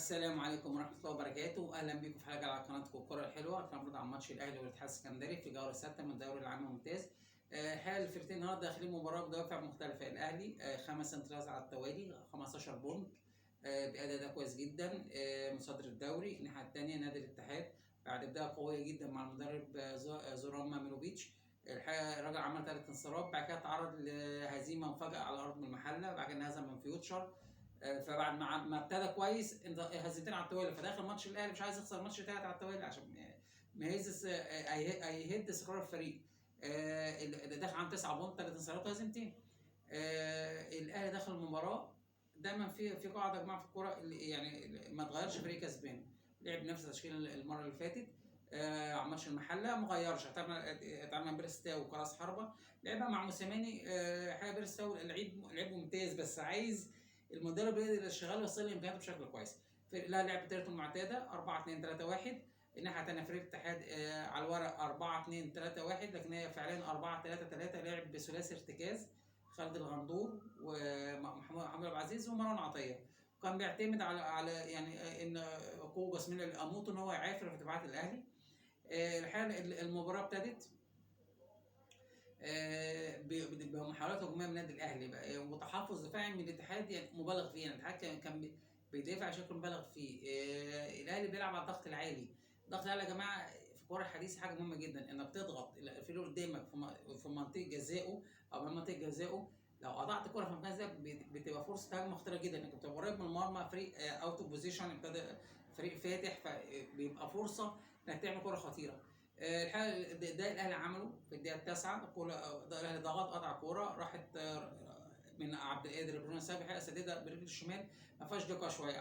السلام عليكم ورحمة الله وبركاته، أهلا بكم في حلقة على قناتكم الكرة الحلوة. هنتكلم عن ماتش الأهلي والاتحاد السكندري في الجولة السادسة من الدوري العام الممتاز. حال الفرقتين النهارده داخلين مباراة بدوافع مختلفة. الأهلي 5 انتصارات على التوالي، 15 بونت، بأداء كويس جدا، مصدر الدوري. الناحية التانية نادي الاتحاد بعد بداية قوية جدا مع المدرب زوران ماميلوفيتش. الحقيقة الراجل عمل 3 انتصارات، بعد كده تعرض لهزيمة مفاجئة على أرض المحلة، بعد كده انهزم من فيوتشر. فبعد ما ابتدى كويس هزتين على التوالي، فداخل ماتش الاهلي مش عايز يخسر ماتش تالت على التوالي عشان ما يهز هيهد استقرار الفريق. داخل عن 9 بونت، 3 انتصارات وهزيمتين. الاهلي داخل المباراه دايما في قاعده يا جماعه في الكوره، يعني ما تغيرش فريق كسبان. لعب نفس التشكيل المره اللي فاتت. على ماتش المحله ما غيرش، اتعامل بيرستاو وكراس حربه. لعبها مع موسيماني. حاجه بيرستاو لعيب ممتاز، بس عايز المدرب اللي شغال يوصل امكانياته بشكل كويس. لا، لعب بطريقته المعتاده 4-2-3-1. الناحيه الثانيه فريق الاتحاد على الورق 4-2-3-1، لكن هي فعليا 4-3-3. لعب بثلاثي ارتكاز، خالد الغندور ومحمود عبد العزيز ومروان عطيه. وكان بيعتمد على يعني ان قوه جسمانيه الاموت ان هو يعافر في دفاعات الاهلي. الحقيقه المباراه ابتدت بمحاولات هجوميه من النادي الاهلي بقى، وتحفظ دفاعي من الاتحاد يعني مبالغ فيه. يعني الاتحاد كان بيدافع بشكل مبالغ فيه. الاهلي بيلعب على الضغط العالي. الضغط العالي يا جماعه في الكوره الحديثه حاجه مهمه جدا، انك تضغط الفريق اللي قدامك في منطقه جزائه او من منطقه جزائه. لو قطعت الكوره في المكان ده بتبقى فرصه هجمه خطيره جدا، انك بتبقى قريب من المرمى، فريق اوت اوف بوزيشن، ابتدى فريق فاتح، فبيبقى فرصه انك تعمل كوره خطيره. الحقيقه ده الاهلي عمله في الدقيقه 9. الاهلي ضغط، قطع كوره راحت من عبد القادر ابراهيم سامي. الحقيقه سددها برجل الشمال، ما فيهاش دقه شويه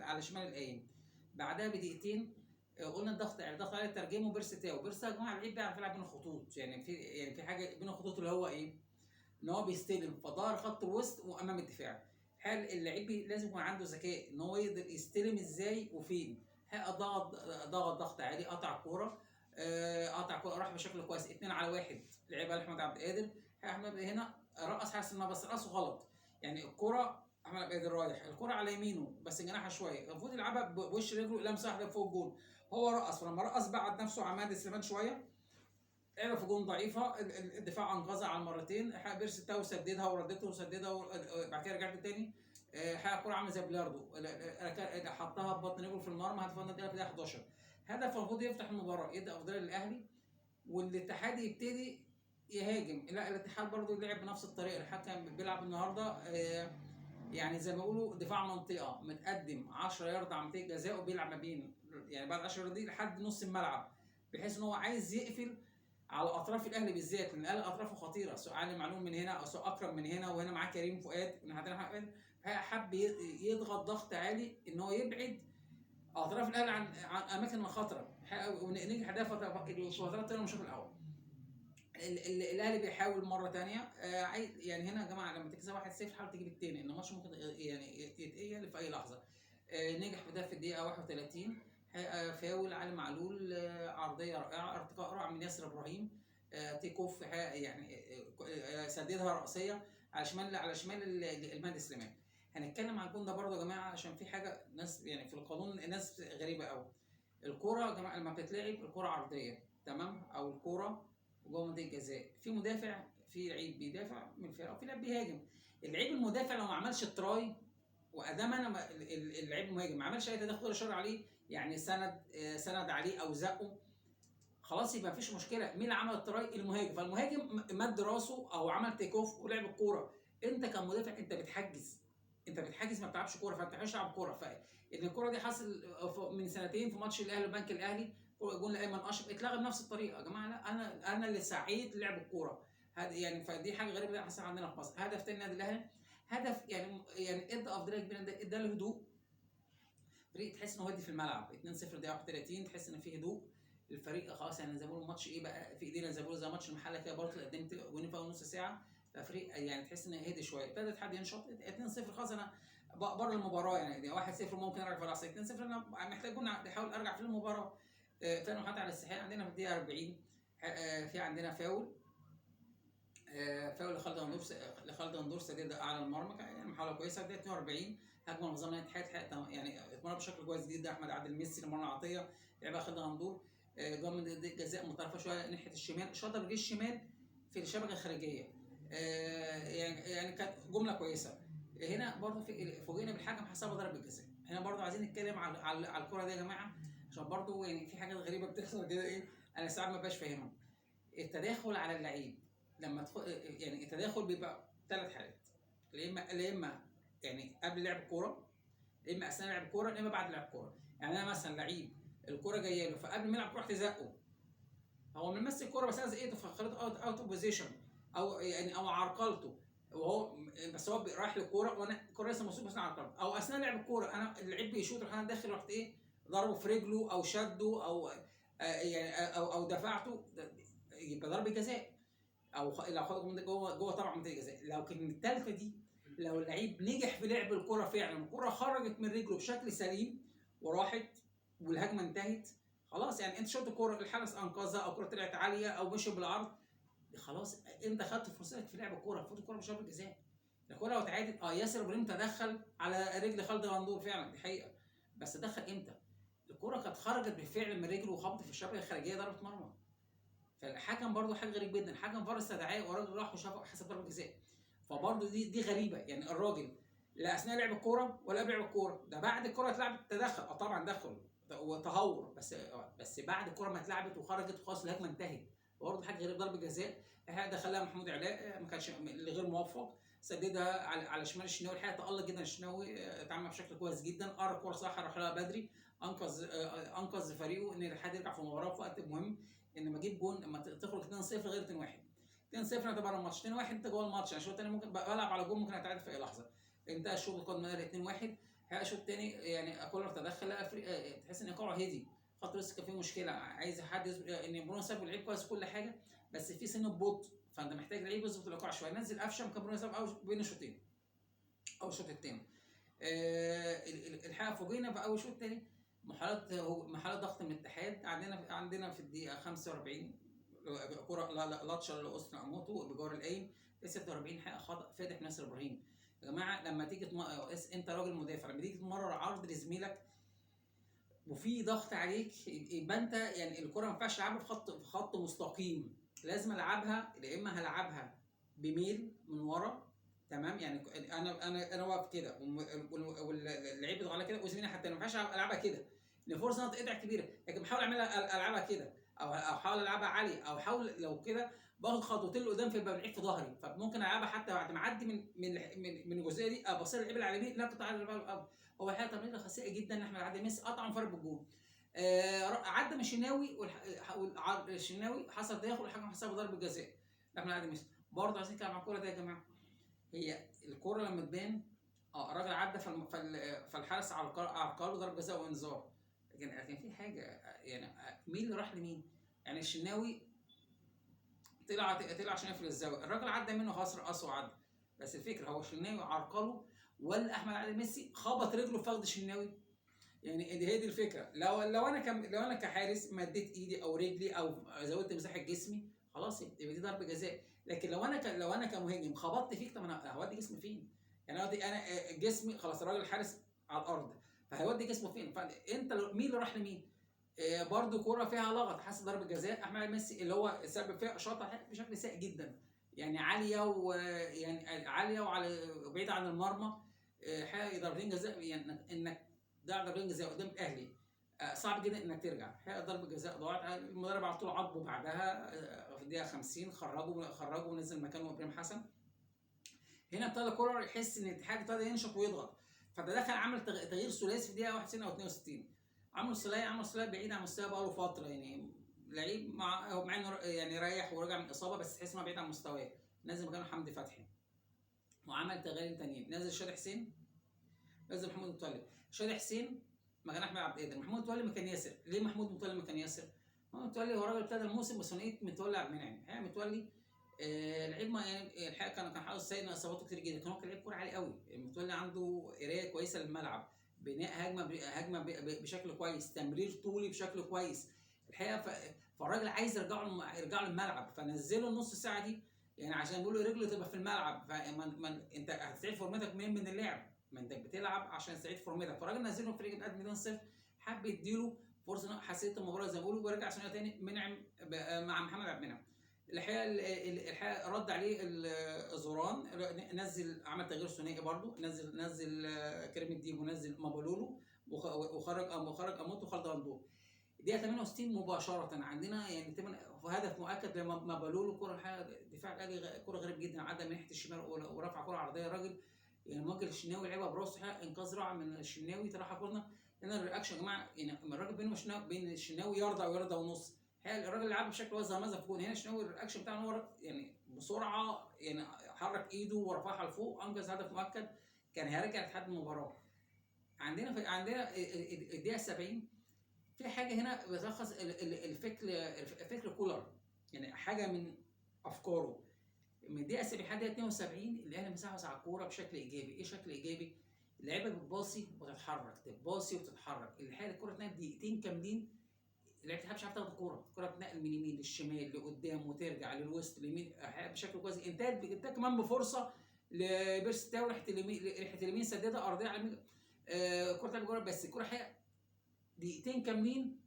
على شمال القايم. بعدها بدقيقتين قلنا الضغط عليه ترجمه بيرستاو. يا جماعه اللعيب بيعرف يلعب بين الخطوط، يعني في حاجه بين الخطوط اللي هو ايه؟ ان هو بيستلم فظهر خط الوسط وامام الدفاع. هل اللعيب لازم يكون عنده ذكاء ان هو يقدر يستلم ازاي وفين؟ ضغط عالي، قطع كوره. راح بشكل كويس 2-1. لعبها لاحمد عبد القادر. احمد هنا رقص، حاسس انها بس رقصه غلط. يعني الكوره احمد عبد القادر رايح، الكوره على يمينه بس جناحها شويه، المفروض يلعبها بوش رجله لمسه واحده فوق الجول. هو رقص، فلما رقص بعد نفسه عماد السليمان شويه، لعبه في جون ضعيفه. الدفاع انقذها على المرتين. بيرستاو سددها وردته وسددها وبعد كده رجعت تاني. الكوره عامله زي بلياردو، حطها ببطن رجله في المرمى. هدف النادي الاهلي 11. هدف المفروض يفتح المباراه، يدي افضليه للاهلي والاتحاد يبتدي يهاجم. لا، الاتحاد برضه لعب بنفس الطريقه. الحكم بيلعب النهارده يعني زي ما بيقولوا دفاع منطقه، متقدم 10 يارد على منطقه جزاء، وبيلعب ما بين يعني بعد 10 يارد دي لحد نص الملعب، بحيث ان هو عايز يقفل على اطراف الاهلي بالذات، لان الاهلي اطرافه خطيره، سواء علي معلول من هنا او سواء اكرم من هنا، وهنا معاه كريم فؤاد من عندنا. حب يضغط ضغط عالي ان هو يبعد اطراف الاهلي عن اماكن الخطره، ونجح ده في الفترات الثانيه من الشوط الاول. الاهلي بيحاول مره ثانيه. يعني هنا يا جماعه لما تكسب 1-0 حاول تجيب الثاني، ان الماتش ممكن يعني يتقل في اي لحظه. نجح في ده في الدقيقه 31. فاول علي معلول، عرضيه رائعه، ارتقاء رائع من ياسر ابراهيم، تيك اوف، يعني سددها راسيه على شمال المهدي سليمان. هنتكلم عن الجون ده برضه يا جماعه، عشان في حاجه ناس يعني في القانون الناس غريبه قوي. الكوره يا جماعه لما بتتلعب الكوره عرضيه تمام، او الكوره جوه منطقه الجزاء، في مدافع، في لعيب بيدافع من الفرقه وفي لعيب بيهاجم. اللعيب المدافع لو ما عملش التراي، وادام انا اللعيب المهاجم ما عملش اي تدخل اشار عليه، يعني سند عليه او زقه، خلاص يبقى مفيش مشكله. مين اللي عمل التراي؟ المهاجم. فالمهاجم مد راسه او عمل تيك اوف ولعب الكوره. انت كمدافع انت بتحجز ما بتلعبش كوره، فانت مش تلعب كوره. فان الكوره دي حصل من سنتين في ماتش الاهلي والبنك الاهلي، جون لايمن اشرف اتلغى بنفس الطريقه. يا جماعه لا، انا اللي سعيت لعب الكوره. يعني فدي حاجه غريبه ده حصل عندنا في مصر. هدف تاني النادي الاهلي، هدف يعني ادى افضليه كبيره، ادى له هدوء. فريق تحس ان هو هادي في الملعب. 2-0 دقيقه 31، تحس ان في هدوء. الفريق خلاص يعني زي ما بيقولوا الماتش ايه بقى في ايدينا، زي ما بيقولوا زي ماتش المحله كده، برضه قدمت جونين في اول نص ساعه، ففريق يعني تحس ان هدي شويه. ابتدى حد ينشط. 2-0 خلاص انا بره المباراه، يعني 1-0 ممكن ارجع في الاصل، 2-0 انا محتاج جون احاول ارجع في المباراه. فعلا حتى على الاستحقاق عندنا في الدقيقه 40 في عندنا فاول لخالد غندور سدد اعلى المرمى، يعني محاوله كويسه. الدقيقه 42 هجمه نظام الاتحاد بشكل كويس جدا. احمد عادل ميسي لمروان عطيه لعبها خالد غندور، جول من جزاء متطرفه شويه ناحيه الشمال، شاطر برجل الشمال في الشبكه الخارجيه. يعني كانت جمله كويسه. هنا برضه فوجئنا بالحكم حسبها ضربه جزاء. هنا برضه عايزين نتكلم على الكره دي يا جماعه، عشان برضه يعني في حاجات غريبه بتحصل كده، ايه انا ساعات ما بقاش فاهمها. التداخل على اللعيب لما يعني التداخل بيبقى 3 حالات، يا اما يعني قبل لعب الكوره، يا اما اثناء لعب الكوره، يا اما بعد لعب الكوره. يعني انا مثلا لعيب الكوره جايه له، فقبل ما يلعب الكوره رحت زقه، هو ممسك الكوره بس انا زقيته فخليته اوت اوف بوزيشن، او عرقلته، وهو بس هو رايح للكوره وانا الكوره لسه مصوبه بس انا عرقلته، او اثناء لعب الكوره انا اللعيب بيشوط رحت انا داخل رحت ضربه في رجله او شده او يعني او دفعته، يبقى ضربه جزاء. او لو خرج من جوه طبعا منطقه الجزاء. لو كان الثالثه دي، لو اللعيب نجح في لعب الكره فعلا، الكره خرجت من رجله بشكل سليم وراحت والهجمه انتهت، خلاص يعني انت شوط الكره الحارس انقذها، او كره طلعت عاليه او مشي بالعرض، خلاص انت خدت فرصتك في لعب الكوره، فوت الكوره مش ضربه جزاء. الكوره لو اتعادت ياسر ابراهيم تدخل على رجل خالد غندور فعلا، دي حقيقه، بس تدخل امتى؟ الكوره كانت خرجت بالفعل من رجله وخبطت في الشبكه الخارجيه ضربه مرمى. فالحكم برضه حاجه غريب جدا، الحكم فار استدعاه والراجل راح وشاف حسب ضربه جزاء. فبرضه دي غريبه، يعني الراجل لا اثناء لعب الكوره ولا قبل لعب الكوره، ده بعد الكوره اتلعبت تدخل، طبعا دخل وتهور، بس بعد الكوره ما اتلعبت وخرجت وخلاص الهجمه انتهت. برضه حاجه غريبه، ضربه جزاء دخلها محمود علاء ما كانش غير موفق، سددها على شمال الشناوي. الحقيقه تالق جدا الشناوي، اتعامل بشكل كويس جدا، قرا الكوره صح، راح لها بدري، انقذ فريقه ان الاتحاد يرجع في المباراه في وقت مهم. ان لما اجيب جون لما تخرج 2-0 غير 2-1، 2-0 انت بره الماتش، 2-1 انت جوه الماتش. يعني الشوط الثاني ممكن بلعب على جون، ممكن اتعادل في اي لحظه. انتهى الشوط القادم 2-1. الشوط الثاني يعني كولر تدخل، تحس ان ايقاعه هدي، خط لسه كان فيه مشكله، عايز حد ان برونو ساب لعيب كويس كل حاجه، بس في سن بطء، فانت محتاج لعيب يظبط الايقاع شويه. نزل قفشه مكان برونو ساب او بين الشوطين او الشوط الثاني. الحقيقه فوجئنا في اول شوط ثاني محاولات ضغط من الاتحاد. عندنا في الدقيقه 45 كره لاتشر لاوسنا اموتو بجوار القايم، في 46 حقيقه خطا فادح ناصر ابراهيم. يا جماعه لما تيجي انت راجل مدافع، لما تيجي تمرر عرض لزميلك وفي ضغط عليك، يبقى انت يعني الكره ما ينفعش تلعبها في خط مستقيم، لازم العبها، يا اما هلعبها بميل من ورا، تمام؟ يعني انا واقف كده واللعيب بيضغط على كده وزميلي حتى ما ينفعش العبها كده، ان فرصه انها تقطع كبيره، لكن بحاول العبها كده، او احاول العبها عاليه، او احاول لو كده باخد خطوتين لقدام فيبقى اللعيب في ظهري، فممكن العبها حتى بعد ما اعدي من الجزئيه دي ابص اللعيب اللي على اليمين لا قطع على. هو الحقيقه تمريره خسيئه جدا ان احمد عادل ميسي قطع انفرد بالجون. عدى من الشناوي الشناوي حصل تداخل، الحكم حسب ضربه جزاء احمد عادل ميسي. برضه عايزين نتكلم عن الكوره دي يا جماعه، هي الكوره لما تبان الراجل عدى فالحارس عرقله ضربه جزاء وانذار، لكن في حاجه، يعني مين اللي راح لمين؟ يعني الشناوي طلع عشان يقفل الزاويه، الراجل عدى منه خلاص رقصه وعدى، بس الفكره هو الشناوي عرقله ولا احمد عادل ميسي خبط رجله في فخذ الشناوي؟ يعني هي دي الفكره. لو انا كحارس مديت ايدي او رجلي او زودت مساحه جسمي، خلاص يبقى دي ضربه جزاء. لكن لو انا كمهاجم خبطت فيك، طب انا هودي جسمي فين؟ يعني انا جسمي خلاص، الراجل الحارس على الارض، فهيودي جسمه فين؟ فانت مين اللي راح لمين؟ برضو كوره فيها لغط حسب ضربه جزاء، احمد ميسي اللي هو سبب فيها شاطها بشكل سيء جدا، يعني عاليه وعلى بعيد عن المرمى، حاجه ضربتين جزاء، يعني انك ده ضربتين جزاء قدام الاهلي صعب جدا انك ترجع. حقيقه ضربه جزاء ضاعت، المدرب على طول عاقبه بعدها في الدقيقه 50 خرجه ونزل مكانه ابراهيم حسن. هنا ابتدى كولر يحس ان الاتحاد ابتدى ينشط ويضغط، فتدخل عمل تغيير ثلاثي في الدقيقه 61 او 62. عمرو السولية بعيد عن مستواه بقاله فتره، يعني لعيب مع انه يعني ريح ورجع من اصابه، بس تحس انه بعيد عن مستواه. نزل مكانه حمدي فتحي وعمل تغييرين تانيين، نزل شادي حسين، نزل محمود متولي. شادي حسين مكان احمد عبد القادر، محمود متولي مكان ياسر. ليه محمود متولي مكان ياسر؟ محمود متولي هو راجل ابتدى الموسم بثنائيه متولي عبد المنعم. الحقيقه متولي لعيب، يعني الحقيقه كان حاطط سيء ان اصاباته كتير جدا، كان هو لعيب كوره عالي قوي. متولي عنده قرايه كويسه للملعب، بناء هجمه بشكل كويس، تمرير طولي بشكل كويس. الحقيقه فالراجل عايز يرجعه الملعب، فنزله النص ساعه دي، يعني عشان بيقولوا رجله تبقى في الملعب. انت هتستعيد فورمتك منين؟ من اللعب. ما انت بتلعب عشان سعيد فورمتك. فالراجل نزله في فريق بقى 2-0، حب يديله فرصه، حسيت المباراه زي ما بيقولوا، ورجع ثانيه تاني منعم مع محمد عبد المنعم. الحقيقه الحقيقه رد عليه زوران، نزل، عمل تغيير ثنائي برضه، نزل كريم الديب ونزل مابولولو، وخرج اموت وخالد غندور. دقيقه 68 مباشره عندنا يعني هدف مؤكد لما مابولولو. كره الحقيقه دفاع الاهلي كره غريب جدا، عدى من ناحيه الشمال ورفع كره عرضيه، الراجل يعني ممكن الشناوي لعبها براسه، انقاذ رائع من الشناوي، طرحها كورنا. هنا الرياكشن يا جماعه، يعني الراجل بين الشناوي يرضى ويرضى ونص، الراجل لعب بشكل وزع ماذا في جون. هنا الشناوي الرياكشن بتاعه هو يعني بسرعه، يعني حرك ايده ورفعها لفوق، انجز هدف مؤكد كان هيرجع لحد المباراه. عندنا الدقيقه 70 في حاجه هنا بتلخص الفكر كولر، يعني حاجه من افكاره. من الدقيقه 70 لحد 72 الاهلي مساحه على الكوره بشكل ايجابي. ايه شكل ايجابي؟ اللعيبه بتباصي وتتحرك، تباصي وتتحرك. الحقيقه الكوره اتنقل دقيقتين كاملين، اللعيبه مش عارفه تاخد الكوره، الكوره بتنقل من اليمين للشمال لقدام وترجع للوسط اليمين بشكل كويس. انت كمان بفرصه لبيرس تاو ناحيه اليمين سددها ارضيه على اليمين، كره تلعب جوه، بس الكوره الحقيقه دقيقتين كاملين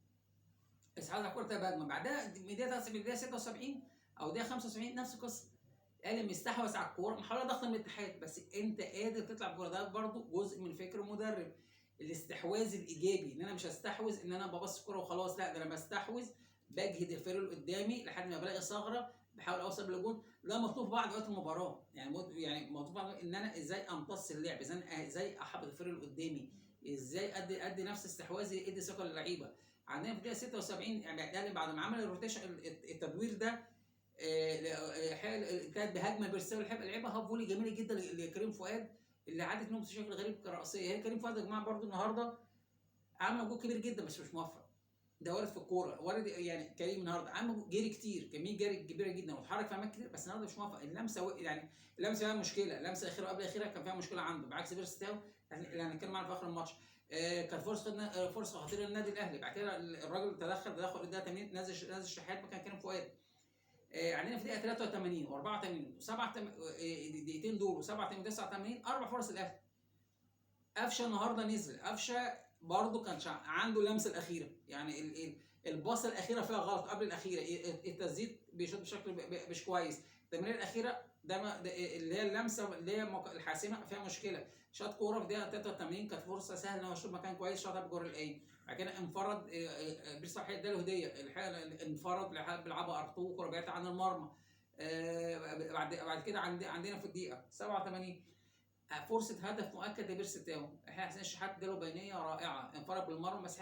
اسعاد على الكوره تبقى هجمه. بعدها من دقيقه 76 او دقيقه 75 نفس القصه، الاهلي مستحوذ على الكوره، محاوله ضغط من الاتحاد، بس انت قادر تطلع بكوره. ده برضو جزء من فكر المدرب، الاستحواذ الايجابي، ان انا مش هستحوذ ان انا ببص الكوره وخلاص، لا ده انا بستحوذ، بجهد الفريق اللي قدامي لحد ما بلاقي ثغره بحاول اوصل للجون. ده مطلوب بعد وقت المباراه، يعني مطلوب ان انا ازاي امتص اللعب، ازاي احبط الفريق اللي قدامي، ازاي ادي نفس استحواذي، ادي ثقه للعيبه. عندنا في الدقيقه 76 يعني بعد ما عمل الروتيشن التدوير ده، انتهت بهجمه بيرسال لعبها هاف فولي جميله جدا لكريم فؤاد، اللي عادت منهم بشكل غريب كرأسيه. هي كريم فؤاد يا جماعه برده النهارده عمل جول كبير جدا بس مش موفق، ده وارد في الكوره، وارد يعني. كريم النهارده عمل جري كتير، كميه جري كبيره جدا واتحرك في اماكن كتير، بس النهارده مش موفق. اللمسه يعني اللمسه فيها مشكله، اللمسه الاخيره قبل الاخيره كان فيها مشكله عنده، بعكس بيرستاو اللي هنتكلم عنه في اخر الماتش. كانت فرصه خطيره للنادي الاهلي. بعد كده الراجل تدخل الدقيقه 80، نزل شحات مكان كريم فؤاد. عندنا في دقيقه 83 و84 و7 الدقيقتين دول و87 و89 اربع فرص الاهلي. قفشه النهارده نزل، قفشه برضه كان عنده اللمسه الاخيره، يعني الباصه الاخيره فيها غلط قبل الاخيره، التسديد بيشوط بشكل مش كويس، التمريره الاخيره ده اللي هي اللمسه اللي هي الحاسمه فيها مشكله. شاط كوره في دقيقه 83 كانت فرصه سهله ان هو يشوط مكان كويس، شاطها بجول القايم. بعد كده انفرد بيرسي صحيح اداله هديه، الحقيقه انفرد بيلعبها ارتو، كوره بعيده عن المرمى. بعد كده عندنا في الدقيقه 87 فرصه هدف مؤكد لبيرسي تاو، حسين الشحات اداله بينيه رائعه، انفرد بالمرمى، بس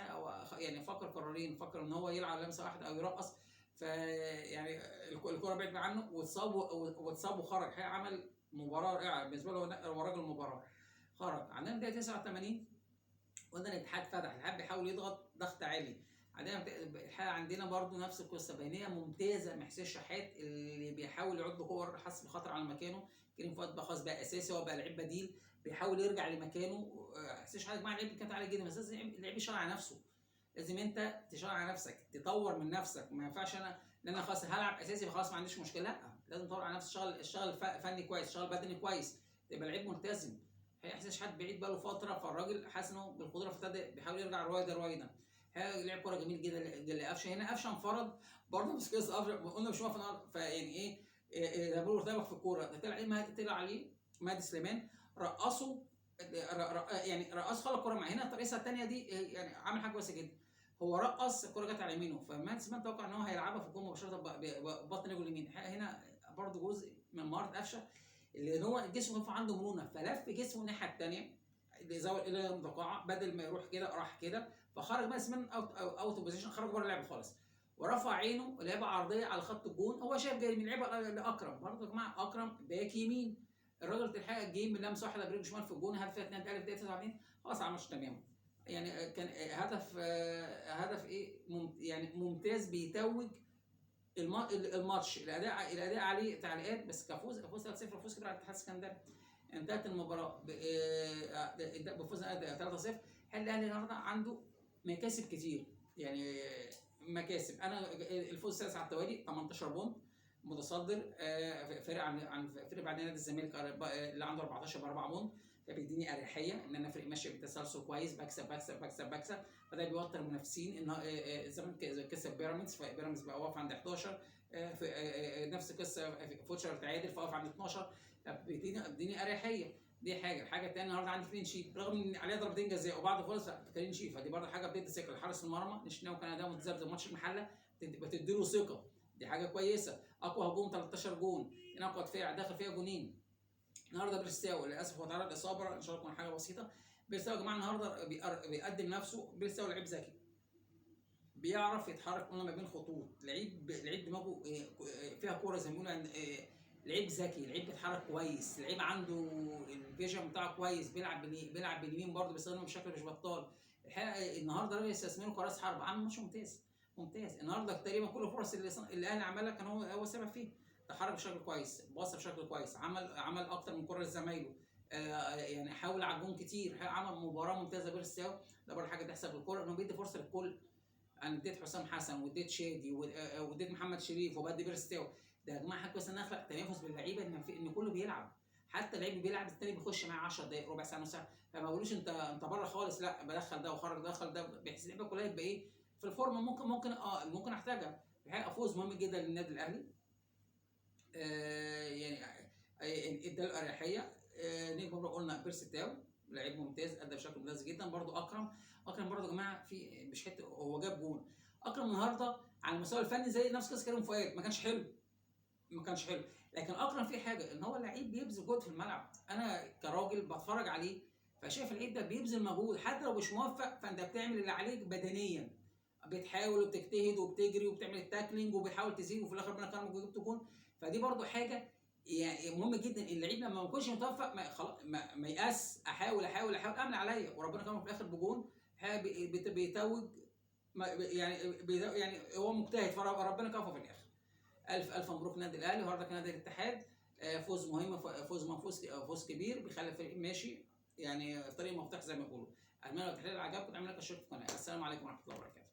يعني فكر قرارين، فكر ان هو يلعب لمسه واحده او يرقص، فيعني الكوره بعيد عنه واتصاب وخرج. الحقيقه عمل مباراه رائعه بالنسبه له، هو راجل المباراه. خرج. عندنا الدقيقه 89 قلنا الاتحاد فتح، الاتحاد بيحاول يضغط ضغط عالي. الحقيقه عندنا برضو نفس القصه، بينيه ممتازه من حسين الشحات اللي بيحاول يعد كور، حس بخطر على مكانه. كريم فؤاد بقى خلاص بقى اساسي، هو بقى لعيب بديل بيحاول يرجع لمكانه. حسين الشحات يا جماعه لعيب كانت عاليه جدا، بس لازم اللعيب يشتغل على نفسه، لازم انت تشتغل على نفسك، تطور من نفسك. ما ينفعش انا خلاص هلعب اساسي فخلاص ما عنديش مشكله، لا لازم تطور على نفسك، اشتغل فني كويس، اشتغل بدني كويس، تبقى لعيب ملتزم. حسين الشحات بعيد بقى له فتره، فالراجل حاسس انه بالقدره، فابتدى بيحاول يرجع رويدا. لعب كوره جميل جدا لقفشه. هنا قفشه انفرد برضه، مش قصه قفشه قلنا مش واقف فيعني ايه ده بيقولوا ارتبك في الكوره، طلع عليه مهدي سليمان، رقصه، يعني رقص خلى الكوره معاه. هنا الترقيصه الثانيه دي يعني عامل حاجه كويسه جدا، هو رقص الكوره جت على يمينه، فمهدي سليمان توقع ان هو هيلعبها في الجون مباشره ببطن رجله اليمين. هنا برضه جزء من مهاره قفشه، اللي هو جسمه عنده مرونه، فلف جسمه الناحيه الثانيه زاويه الى المتقاعه، بدل ما يروح كده راح كده، فخرج بس من اوت بوزيشن، خرج بره اللعبه خالص، ورفع عينه لعبه عرضيه على خط الجون. هو شايف جاي من لعبه لاكرم، برضه يا جماعه اكرم باك يمين، الراجل الحقيقه جاي من لمسه واحده برجله شمال في الجون، هدف 2 الف دقيقه 89 خلاص على الماتش تمام. يعني كان هدف ايه يعني ممتاز، بيتوج الماتش. الاداء عليه تعليقات، بس كفوز 3-0، فوز كبير على الاتحاد السكندري. انتهت المباراه بفوز 3-0. الاهلي النهارده عنده مكاسب كتير، يعني مكاسب. انا الفوز السادس على التوالي 18 بونت، متصدر، فرق عن فرق بعد نادي الزمالك اللي عنده 14 ب4 بونت. ده بيديني اريحيه ان انا فريق ماشي بتسلسل كويس، بكسب بكسب بكسب بكسب. فده بيوتر المنافسين ان الزمالك كسب بيراميدز، فبيراميدز بقى واقف عند 11. نفس القصه فوتشر تعادل فواقف عند 12. بيديني اريحيه. دي حاجه الثانيه، النهارده عندي كلين شيت رغم ان عليها ضربتين جزاء وبعض فرص كلين شيت، فدي برضه حاجه بتدي ثقه لحارس المرمى. الشناوي كان اداؤه متذبذب ماتش المحله، بتديله ثقه، دي حاجه كويسه. اقوى هجوم 13 جون، هنا اقوى دفاع داخل فيها جونين. النهارده بيرستاو للاسف هو اتعرض اصابه، ان شاء الله تكون حاجه بسيطه. بيرستاو يا جماعه النهارده بيقدم نفسه. بيرستاو لعيب ذكي، بيعرف يتحرك ما بين خطوط، لعيب دماغه فيها كوره زي ما بيقولوا، لعيب ذكي، لعيب بيتحرك كويس، لعيب عنده الفيجن بتاعه كويس، بيلعب باليمين برضه، بيستخدمه بشكل مش بطال. الحقيقه النهارده راجل يستثمره كراس حرب، عامل ماتش ممتاز ممتاز. النهارده تقريبا كل الفرص اللي الاهلي عملها كان هو السبب فيه. تحرك بشكل كويس، باص بشكل كويس، عمل اكتر من كره لزمايله. يعني حاول على الجون كتير، عمل مباراه ممتازه. بيرستاو ده برضه حاجه تحسب للكوره، انه بيدي فرصه للكل. انا اديت حسام حسن واديت شادي واديت محمد شريف وبدي بيرستاو. ده يا جماعه حاجه كويسه ان اخلق تنافس باللعيبه، ان كله بيلعب، حتى اللعيب بيلعب الثاني بيخش معاه 10 دقائق ربع ساعه نص ساعه، فما بقولوش انت بره خالص، لا بدخل ده وخرج ده دخل ده، بحيث اللعيبه كلها يبقى ايه في الفورمه. ممكن احتاجها. الحقيقه فوز مهم جدا للنادي الاهلي. يعني ادى الاريحيه. نجم برضه قلنا بيرستاو لعيب ممتاز، ادى بشكل ممتاز جدا. برضه اكرم برضه يا جماعه في مش حته هو جاب جون. اكرم النهارده على المستوى الفني زي نفس قصه كريم فؤاد، ما كانش حلو. لكن اكرم فيه حاجه، ان هو لعيب بيبذل جهد في الملعب. انا كراجل بتفرج عليه فشايف اللعيب ده بيبذل مجهود، حتى لو مش موفق فانت بتعمل اللي عليك بدنيا، بتحاول وبتجتهد وبتجري وبتعمل التاكلينج وبتحاول تزيد، وفي الاخر ربنا كرمك وجبت جون. فدي برضو حاجه يعني مهم جدا. اللعيب لما ما يكونش متوفق ما يأس، احاول اعمل عليا، وربنا كرمه في الاخر بجون. بيتوج يعني هو مجتهد فربنا كرمه في الاخر. الف مبروك النادي الاهلي، وهارد نادي الاتحاد. فوز مهم، فوز كبير بيخلي الفريق ماشي يعني في طريق مفتوح زي ما بيقولوا. اتمنى لو التحليل عجبكم تعملوا لايك وشير في القناه. السلام عليكم ورحمه الله وبركاته.